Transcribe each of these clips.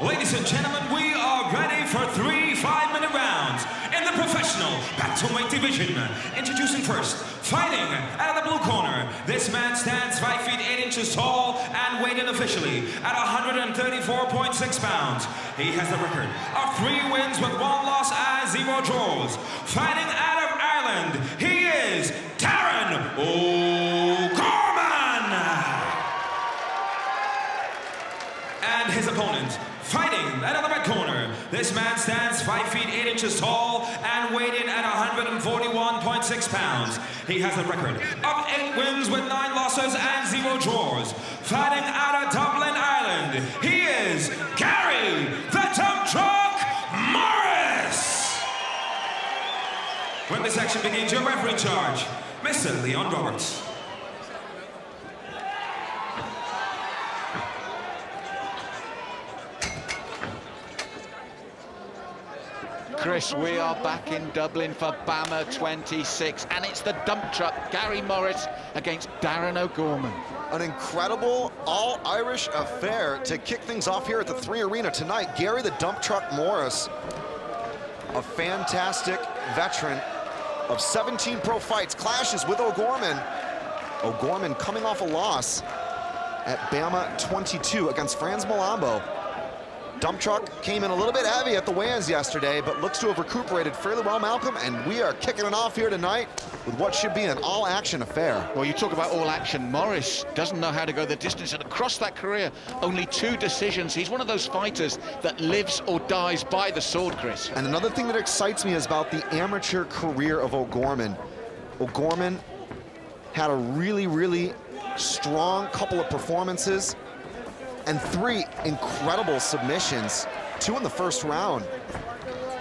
Ladies and gentlemen, we are ready for 3 5-minute rounds in the professional Bantamweight division. Introducing first, fighting out of the blue corner. This man stands 5 feet 8 inches tall and weighed in officially at 134.6 pounds. He has a record of 3 wins with 1 loss and 0 draws. Fighting out of Ireland, he is Darren and his opponent, fighting out of the red corner. This man stands 5 feet 8 inches tall and weighed in at 141.6 pounds. He has a record of 8 wins with 9 losses and 0 draws. Fighting out of Dublin, Ireland, he is Gary the Dump Truck Morris. When this action begins, your referee in charge, Mr. Leon Roberts. Chris, we are back in Dublin for BAMMA 26, and it's the dump truck, Gary Morris against Darren O'Gorman. An incredible all-Irish affair to kick things off here at the 3 Arena tonight. Gary the Dump Truck Morris, a fantastic veteran of 17 pro fights, clashes with O'Gorman. O'Gorman coming off a loss at BAMMA 22 against Franz Malambo. Dump Truck came in a little bit heavy at the weigh-ins yesterday, but looks to have recuperated fairly well, Malcolm, and we are kicking it off here tonight with what should be an all-action affair. Well, you talk about all-action. Morris doesn't know how to go the distance, and across that career, only 2 decisions. He's one of those fighters that lives or dies by the sword, Chris. And another thing that excites me is about the amateur career of O'Gorman. O'Gorman had a really strong couple of performances and 3 incredible submissions, 2 in the first round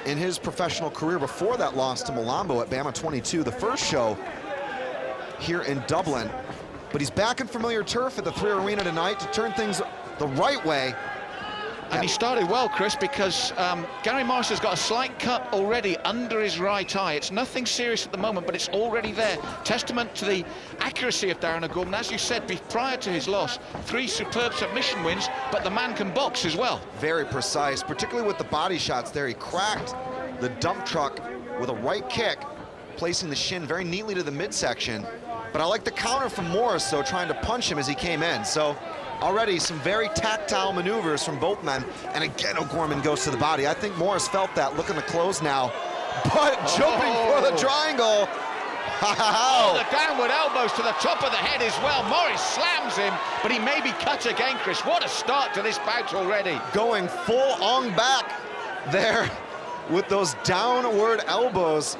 in his professional career before that loss to Malambo at BAMMA 22, the first show here in Dublin. But he's back in familiar turf at the 3 Arena tonight to turn things the right way. And he started well, Chris, because Gary Morris has got a slight cut already under his right eye. It's nothing serious at the moment, but it's already there. Testament to the accuracy of Darren O'Gorman. As you said, prior to his loss, 3 superb submission wins, but the man can box as well. Very precise, particularly with the body shots there. He cracked the dump truck with a right kick, placing the shin very neatly to the midsection. But I like the counter from Morris, though, trying to punch him as he came in. So already some very tactile maneuvers from both men. And again, O'Gorman goes to the body. I think Morris felt that, looking to close now. But jumping for the triangle. Oh, the downward elbows to the top of the head as well. Morris slams him, but he may be cut again, Chris. What a start to this bout already. Going full on back there with those downward elbows.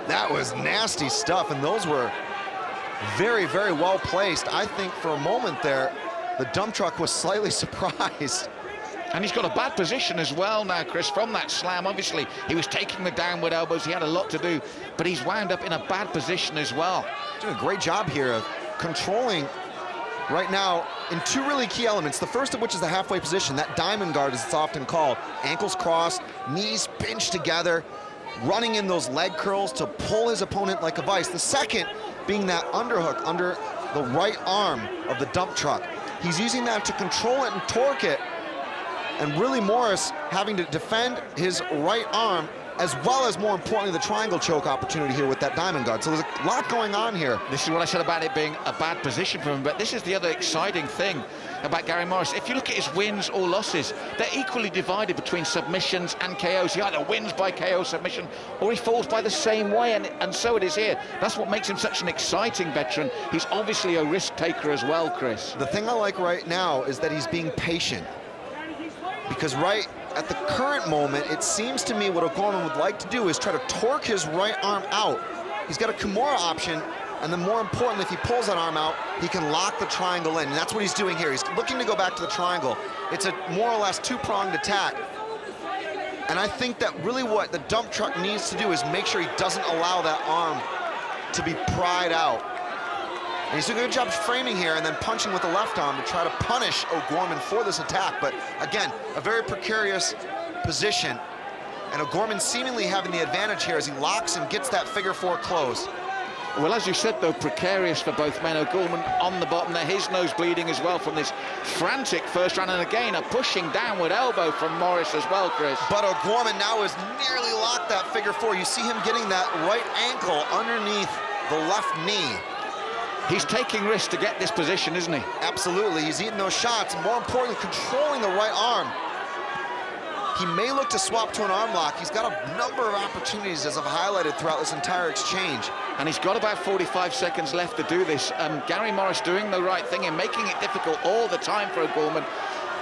That was nasty stuff, and those were very well placed. I think for a moment there, the dump truck was slightly surprised. And he's got a bad position as well now, Chris, from that slam. Obviously, he was taking the downward elbows. He had a lot to do, but he's wound up in a bad position as well. Doing a great job here of controlling right now in 2 really key elements. The first of which is the halfway position, that diamond guard as it's often called. Ankles crossed, knees pinched together, running in those leg curls to pull his opponent like a vice. The second being that underhook under the right arm of the dump truck. He's using that to control it and torque it. And really Morris having to defend his right arm, as well as, more importantly, the triangle choke opportunity here with that diamond guard. So there's a lot going on here. This is what I said about it being a bad position for him, but this is the other exciting thing about Gary Morris. If you look at his wins or losses, they're equally divided between submissions and KOs. He either wins by KO submission or he falls by the same way, and so it is here. That's what makes him such an exciting veteran. He's obviously a risk taker as well, Chris. The thing I like right now is that he's being patient, because right at the current moment, it seems to me what O'Gorman would like to do is try to torque his right arm out. He's got a Kimura option, and then more importantly, if he pulls that arm out, he can lock the triangle in, and that's what he's doing here. He's looking to go back to the triangle. It's a more or less 2-pronged attack. And I think that really what the dump truck needs to do is make sure he doesn't allow that arm to be pried out. And he's doing a good job framing here and then punching with the left arm to try to punish O'Gorman for this attack. But again, a very precarious position. And O'Gorman seemingly having the advantage here as he locks and gets that figure 4 close. Well, as you said, though, precarious for both men. O'Gorman on the bottom there, his nose bleeding as well from this frantic first round. And again, a pushing downward elbow from Morris as well, Chris. But O'Gorman now has nearly locked that figure four. You see him getting that right ankle underneath the left knee. He's taking risks to get this position, isn't he? Absolutely, he's eating those shots. More importantly, controlling the right arm. He may look to swap to an arm lock. He's got a number of opportunities, as I've highlighted throughout this entire exchange. And he's got about 45 seconds left to do this. Gary Morris doing the right thing and making it difficult all the time for O'Gorman.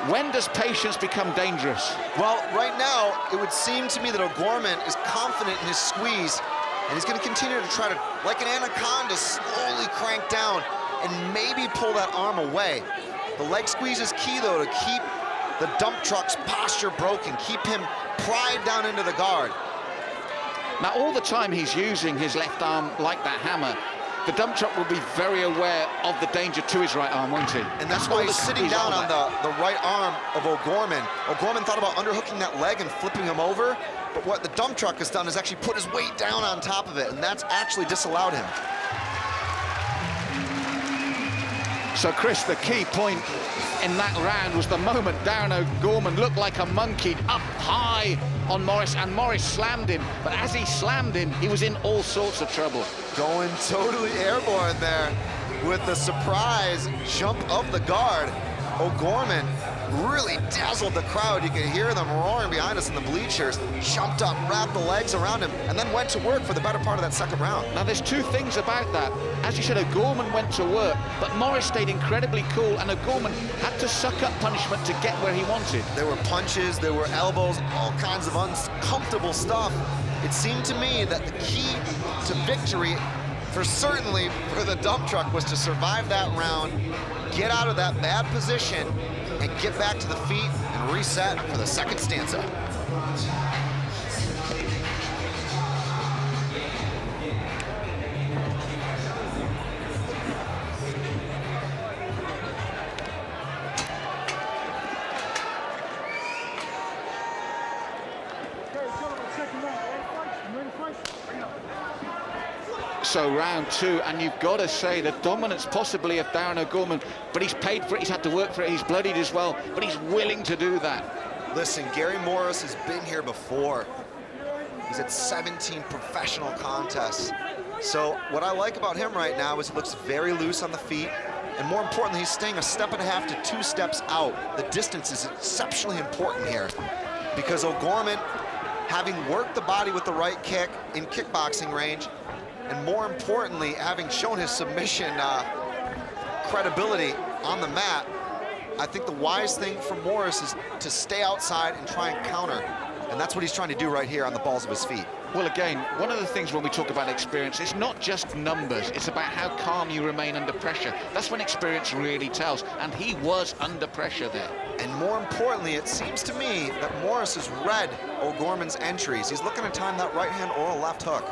When does patience become dangerous? Well, right now, it would seem to me that O'Gorman is confident in his squeeze, and he's going to continue to try to, like an anaconda, slowly crank down and maybe pull that arm away. The leg squeeze is key, though, to keep the dump truck's posture broken, keep him pried down into the guard. Now, all the time he's using his left arm like that hammer, the dump truck will be very aware of the danger to his right arm, won't he? And that's why he's sitting down on the right arm of O'Gorman. O'Gorman thought about underhooking that leg and flipping him over, but what the dump truck has done is actually put his weight down on top of it, and that's actually disallowed him. So, Chris, the key point in that round was the moment Darren O'Gorman looked like a monkey up high on Morris, and Morris slammed him. But as he slammed him, he was in all sorts of trouble. Going totally airborne there with the surprise jump of the guard. O'Gorman really dazzled the crowd. You could hear them roaring behind us in the bleachers. Jumped up, wrapped the legs around him, and then went to work for the better part of that second round. Now, there's two things about that. As you said, O'Gorman went to work, but Morris stayed incredibly cool, and O'Gorman had to suck up punishment to get where he wanted. There were punches, there were elbows, all kinds of uncomfortable stuff. It seemed to me that the key to victory, certainly for the dump truck, was to survive that round, get out of that bad position, and get back to the feet and reset for the second stanza. So round two, and you've got to say the dominance possibly of Darren O'Gorman, but he's paid for it, he's had to work for it, he's bloodied as well, but he's willing to do that. Listen, Gary Morris has been here before. He's at 17 professional contests. So what I like about him right now is he looks very loose on the feet, and more importantly, he's staying a step and a half to 2 steps out. The distance is exceptionally important here, because O'Gorman, having worked the body with the right kick in kickboxing range, and more importantly, having shown his submission credibility on the mat, I think the wise thing for Morris is to stay outside and try and counter. And that's what he's trying to do right here on the balls of his feet. Well, again, one of the things when we talk about experience, it's not just numbers, it's about how calm you remain under pressure. That's when experience really tells, and he was under pressure there. And more importantly, it seems to me that Morris has read O'Gorman's entries. He's looking to time that right hand or a left hook.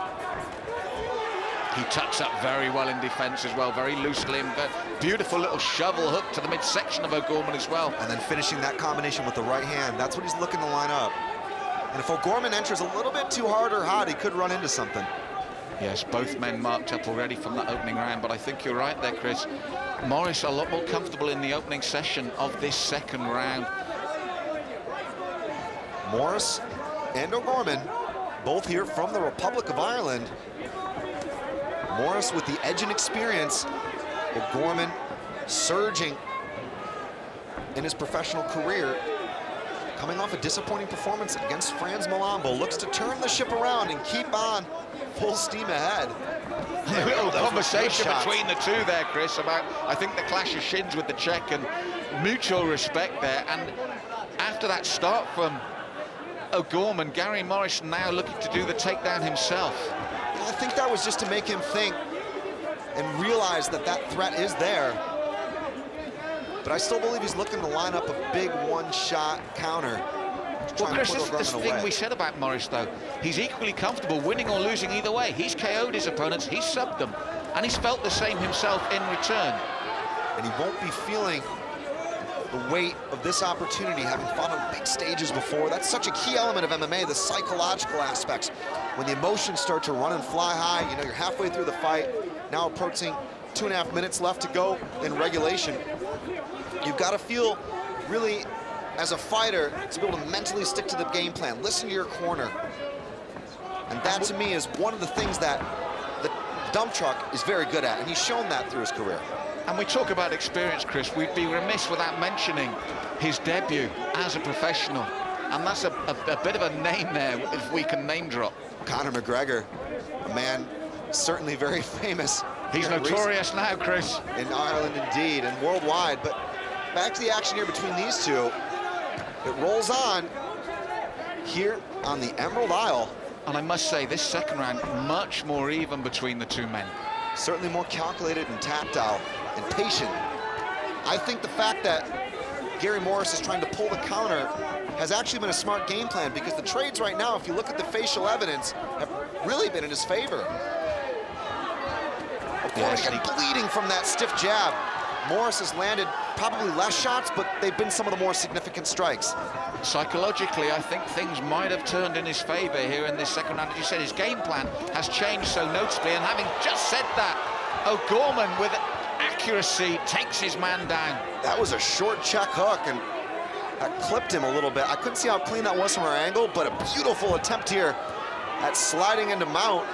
He tucks up very well in defense as well, very loose limb, but beautiful little shovel hook to the midsection of O'Gorman as well. And then finishing that combination with the right hand, that's what he's looking to line up. And if O'Gorman enters a little bit too hard or hot, he could run into something. Yes, both men marked up already from that opening round, but I think you're right there, Chris. Morris a lot more comfortable in the opening session of this second round. Morris and O'Gorman, both here from the Republic of Ireland. Morris with the edge and experience. O'Gorman surging in his professional career. Coming off a disappointing performance against Franz Malambo, looks to turn the ship around and keep on full steam ahead. A little conversation between the two there, Chris, about, I think, the clash of shins with the Czech and mutual respect there. And after that start from O'Gorman, Gary Morris now looking to do the takedown himself. I think that was just to make him think and realize that that threat is there. But I still believe he's looking to line up a big one-shot counter. Well, Chris, this thing we said about Morris, though, he's equally comfortable winning or losing either way. He's KO'd his opponents, he's subbed them, and he's felt the same himself in return. And he won't be feeling the weight of this opportunity, having fought on big stages before. That's such a key element of MMA, the psychological aspects. When the emotions start to run and fly high, you know, you're halfway through the fight, now approaching 2.5 minutes left to go in regulation. You've got to feel really, as a fighter, to be able to mentally stick to the game plan, listen to your corner. And that, to me, is one of the things that the dump truck is very good at, and he's shown that through his career. And we talk about experience, Chris. We'd be remiss without mentioning his debut as a professional. And that's a bit of a name there, if we can name drop. Conor McGregor, a man certainly very famous. He's notorious now, Chris. In Ireland, indeed, and worldwide. But back to the action here between these two. It rolls on here on the Emerald Isle. And I must say, this second round, much more even between the two men. Certainly more calculated and tactile and patient. I think the fact that Gary Morris is trying to pull the counter has actually been a smart game plan, because the trades right now, if you look at the facial evidence, have really been in his favor. Yes, bleeding from that stiff jab. Morris has landed probably less shots, but they've been some of the more significant strikes. Psychologically, I think things might have turned in his favor here in this second round. As you said, his game plan has changed so noticeably, and having just said that, O'Gorman with accuracy takes his man down. That was a short check hook, and that clipped him a little bit. I couldn't see how clean that was from our angle, but a beautiful attempt here at sliding into mount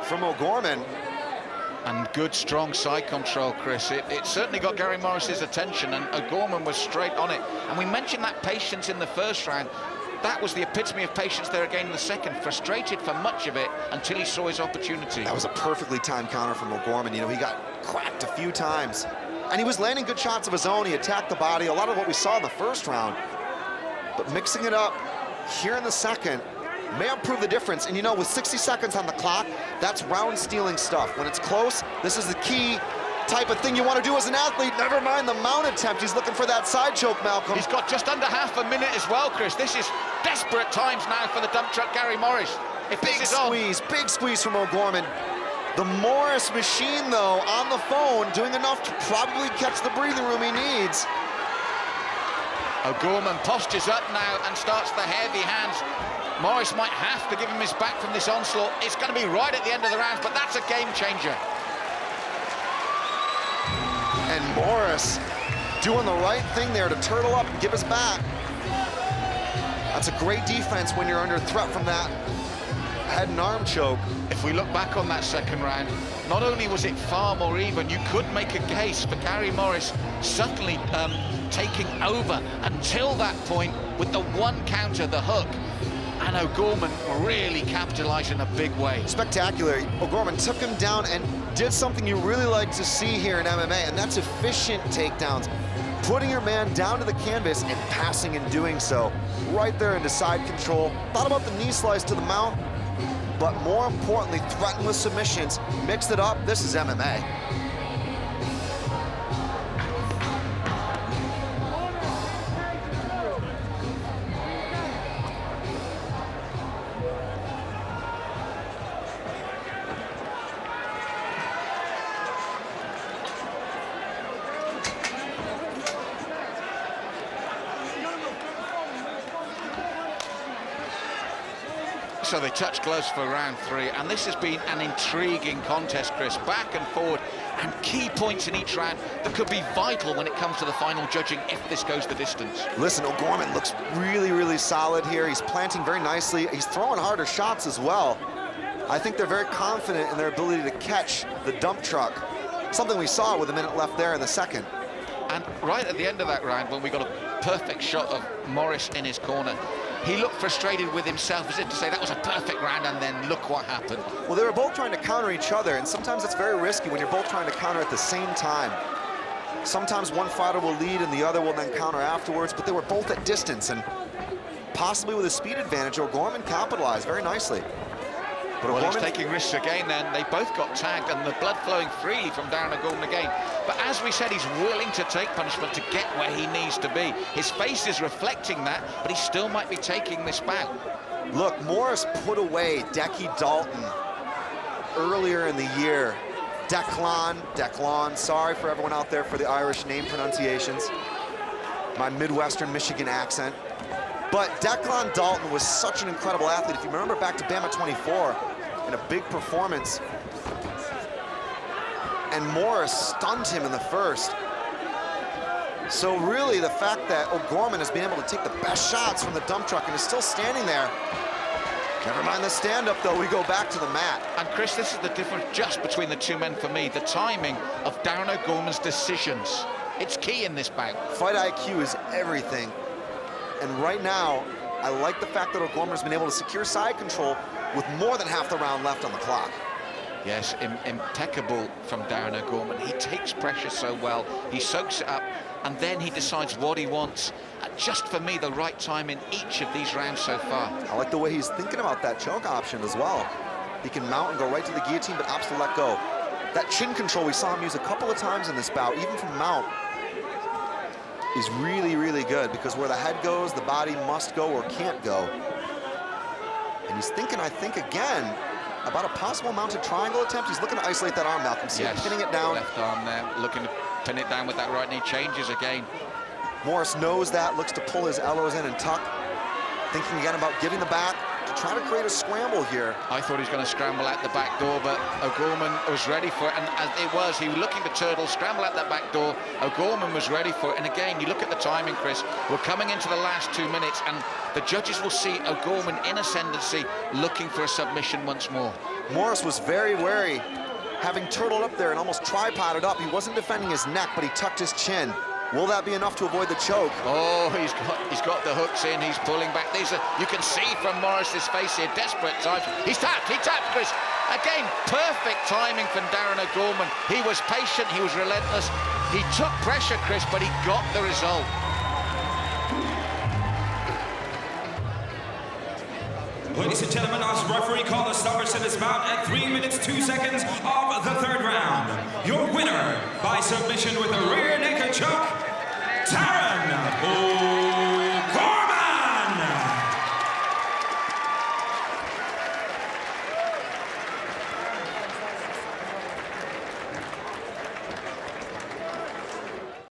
from O'Gorman. And good, strong side control, Chris. It certainly got Gary Morris's attention, and O'Gorman was straight on it. And we mentioned that patience in the first round. That was the epitome of patience there again in the second. Frustrated for much of it until he saw his opportunity. That was a perfectly timed counter from O'Gorman. You know, he got cracked a few times. And he was landing good shots of his own. He attacked the body, a lot of what we saw in the first round. But mixing it up here in the second may have proved the difference. And you know, with 60 seconds on the clock, that's round stealing stuff. When it's close, this is the key type of thing you want to do as an athlete. Never mind the mount attempt. He's looking for that side choke, Malcolm. He's got just under half a minute as well, Chris. This is desperate times now for the dump truck Gary Morris. If big squeeze from O'Gorman. The Morris machine, though, on the phone, doing enough to probably catch the breathing room he needs. O'Gorman postures up now and starts the heavy hands. Morris might have to give him his back from this onslaught. It's going to be right at the end of the round, but that's a game changer. And Morris doing the right thing there to turtle up and give his back. That's a great defense when you're under threat from that head and arm choke. If we look back on that second round, not only was it far more even, you could make a case for Gary Morris subtly taking over until that point with the one counter, the hook. And O'Gorman really capitalized in a big way. Spectacular. O'Gorman took him down and did something you really like to see here in MMA, and that's efficient takedowns. Putting your man down to the canvas and passing and doing so. Right there into side control. Thought about the knee slice to the mount, but more importantly, threatened with submissions. Mixed it up. This is MMA. So they touch gloves for round three, and this has been an intriguing contest, Chris, back and forward, and key points in each round that could be vital when it comes to the final judging if this goes the distance. Listen, O'Gorman looks really, really solid here. He's planting very nicely. He's throwing harder shots as well. I think they're very confident in their ability to catch the dump truck, something we saw with a minute left there in the second. And right at the end of that round, when we got a perfect shot of Morris in his corner, he looked frustrated with himself, as if to say that was a perfect round, and then look what happened. Well, they were both trying to counter each other, and sometimes it's very risky when you're both trying to counter at the same time. Sometimes one fighter will lead and the other will then counter afterwards, but they were both at distance, and possibly with a speed advantage, O'Gorman capitalized very nicely. But well, he's taking risks again then. They both got tagged and the blood flowing freely from Darren O'Gorman again. But as we said, he's willing to take punishment to get where he needs to be. His face is reflecting that, but he still might be taking this bout. Look, Morris put away Decky Dalton earlier in the year. Declan, sorry for everyone out there for the Irish name pronunciations. my Midwestern Michigan accent. But Declan Dalton was such an incredible athlete. If you remember back to BAMMA 24, in a big performance, and Morris stunned him in the first. So really, the fact that O'Gorman has been able to take the best shots from the dump truck and is still standing there. Never mind the stand-up, though. We go back to the mat. And Chris, this is the difference just between the two men for me. The timing of Darren O'Gorman's decisions. It's key in this bout. Fight IQ is everything. And right now, I like the fact that O'Gorman's been able to secure side control with more than half the round left on the clock. Yes, impeccable from Darren O'Gorman. He takes pressure so well, he soaks it up, and then he decides what he wants. Just for me, the right time in each of these rounds so far. I like the way he's thinking about that choke option as well. He can mount and go right to the guillotine, but opts to let go. That chin control we saw him use a couple of times in this bout, even from mount, is really, really good, because where the head goes, the body must go or can't go. And he's thinking, I think, again, about a possible mounted triangle attempt. He's looking to isolate that arm, Malcolm. See him pinning it down. Left arm there, looking to pin it down with that right knee. Changes again. Morris knows that, looks to pull his elbows in and tuck. Thinking again about giving the back to try to create a scramble here. I thought he was going to scramble out the back door, but O'Gorman was ready for it, and as it was, he was looking to turtle, scramble out that back door. O'Gorman was ready for it, and again, you look at the timing, Chris. We're coming into the last 2 minutes, and the judges will see O'Gorman in ascendancy, looking for a submission once more. Morris was very wary, having turtled up there and almost tripoded up. He wasn't defending his neck, but he tucked his chin. Will that be enough to avoid the choke? Oh, he's got the hooks in, he's pulling back. These are, you can see from Morris's face here, desperate times. He tapped, Chris. Again, perfect timing from Darren O'Gorman. He was patient, he was relentless. He took pressure, Chris, but he got the result. Ladies and gentlemen, our referee called the stoppage to this bout at 3 minutes 2 seconds of the third round. Your winner by submission with a rear naked choke, Darren